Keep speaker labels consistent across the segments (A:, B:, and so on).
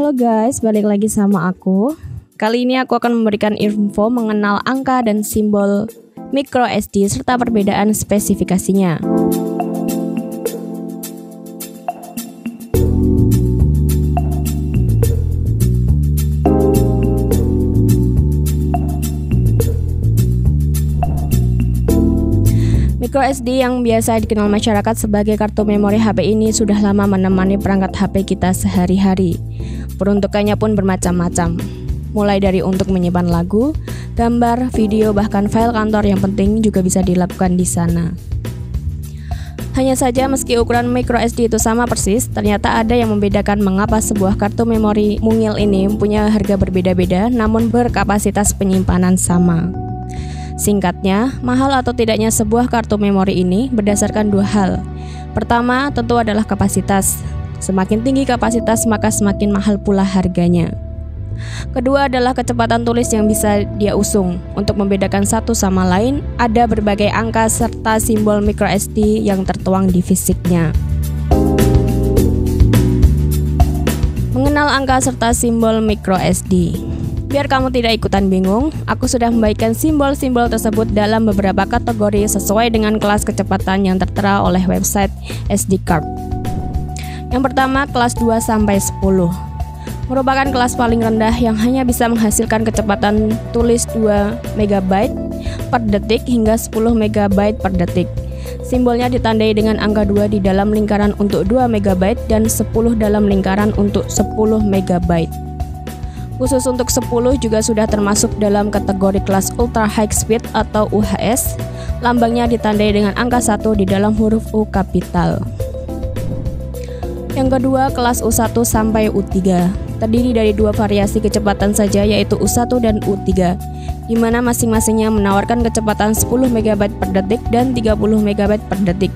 A: Halo guys, balik lagi sama aku. Kali ini aku akan memberikan info mengenal angka dan simbol micro SD serta perbedaan spesifikasinya. Micro SD yang biasa dikenal masyarakat sebagai kartu memori HP ini sudah lama menemani perangkat HP kita sehari-hari. Peruntukannya pun bermacam-macam, mulai dari untuk menyimpan lagu, gambar, video, bahkan file kantor yang penting juga bisa dilakukan di sana. Hanya saja meski ukuran micro SD itu sama persis, ternyata ada yang membedakan mengapa sebuah kartu memori mungil ini punya harga berbeda-beda namun berkapasitas penyimpanan sama. Singkatnya, mahal atau tidaknya sebuah kartu memori ini berdasarkan dua hal. Pertama, tentu adalah kapasitas. Semakin tinggi kapasitas, maka semakin mahal pula harganya. Kedua adalah kecepatan tulis yang bisa dia usung. Untuk membedakan satu sama lain, ada berbagai angka serta simbol micro SD yang tertuang di fisiknya. Mengenal angka serta simbol micro SD. Biar kamu tidak ikutan bingung, aku sudah membagikan simbol-simbol tersebut dalam beberapa kategori sesuai dengan kelas kecepatan yang tertera oleh website SD card. Yang pertama, kelas 2-10 merupakan kelas paling rendah yang hanya bisa menghasilkan kecepatan tulis 2 MB per detik hingga 10 MB per detik. Simbolnya ditandai dengan angka 2 di dalam lingkaran untuk 2 MB dan 10 dalam lingkaran untuk 10 MB. Khusus untuk 10 juga sudah termasuk dalam kategori kelas Ultra High Speed atau UHS. Lambangnya ditandai dengan angka 1 di dalam huruf U kapital. Yang kedua, kelas U1 sampai U3. Terdiri dari dua variasi kecepatan saja, yaitu U1 dan U3, di mana masing-masingnya menawarkan kecepatan 10 MB per detik dan 30 MB per detik.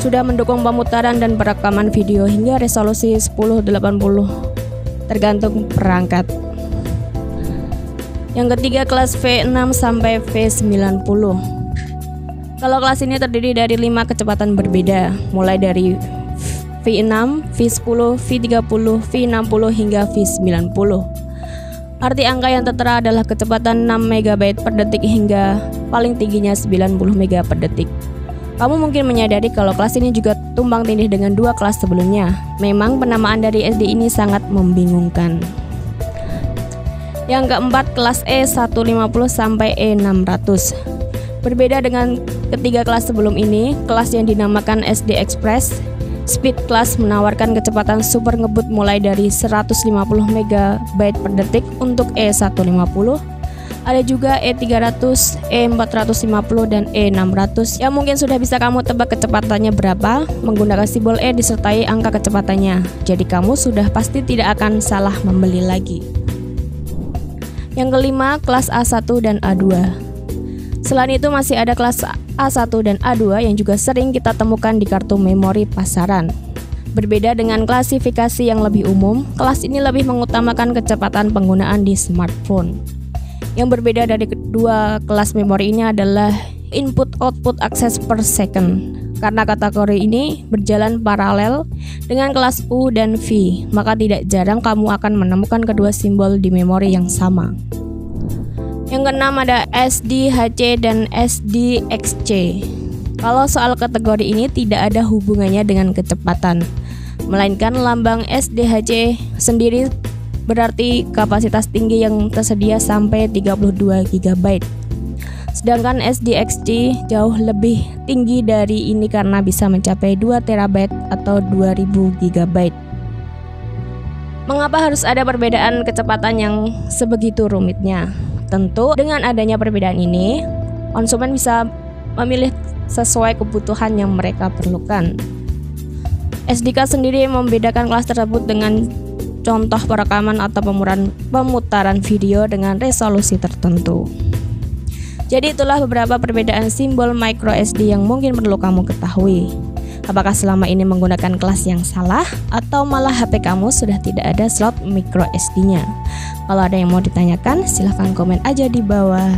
A: Sudah mendukung pemutaran dan perekaman video hingga resolusi 1080 tergantung perangkat. Yang ketiga, kelas V6 sampai V90. Kalau kelas ini terdiri dari 5 kecepatan berbeda, mulai dari V6, V10, V30, V60 hingga V90. Arti angka yang tertera adalah kecepatan 6 MB per detik hingga paling tingginya 90 MB per detik. Kamu mungkin menyadari kalau kelas ini juga tumbang tindih dengan dua kelas sebelumnya. Memang penamaan dari SD ini sangat membingungkan. Yang keempat, kelas E150 sampai E600. Berbeda dengan ketiga kelas sebelum ini, kelas yang dinamakan SD Express Speed Class menawarkan kecepatan super ngebut mulai dari 150 MB per detik untuk E150. Ada juga E300, E450, dan E600 yang mungkin sudah bisa kamu tebak kecepatannya berapa menggunakan simbol E disertai angka kecepatannya. Jadi kamu sudah pasti tidak akan salah membeli lagi. Yang kelima, kelas A1 dan A2. Selain itu masih ada kelas A1 dan A2 yang juga sering kita temukan di kartu memori pasaran. Berbeda dengan klasifikasi yang lebih umum, kelas ini lebih mengutamakan kecepatan penggunaan di smartphone. Yang berbeda dari kedua kelas memori ini adalah input-output access per second. Karena kategori ini berjalan paralel dengan kelas U dan V, maka tidak jarang kamu akan menemukan kedua simbol di memori yang sama. Yang keenam ada SDHC dan SDXC. Kalau soal kategori ini tidak ada hubungannya dengan kecepatan, melainkan lambang SDHC sendiri berarti kapasitas tinggi yang tersedia sampai 32 GB. Sedangkan SDXC jauh lebih tinggi dari ini karena bisa mencapai 2 TB atau 2000 GB. Mengapa harus ada perbedaan kecepatan yang sebegitu rumitnya? Tentu dengan adanya perbedaan ini, konsumen bisa memilih sesuai kebutuhan yang mereka perlukan. SD card sendiri membedakan kelas tersebut dengan contoh perekaman atau pemutaran video dengan resolusi tertentu. Jadi itulah beberapa perbedaan simbol micro SD yang mungkin perlu kamu ketahui. Apakah selama ini menggunakan kelas yang salah atau malah HP kamu sudah tidak ada slot micro SD-nya? Kalau ada yang mau ditanyakan, silahkan komen aja di bawah.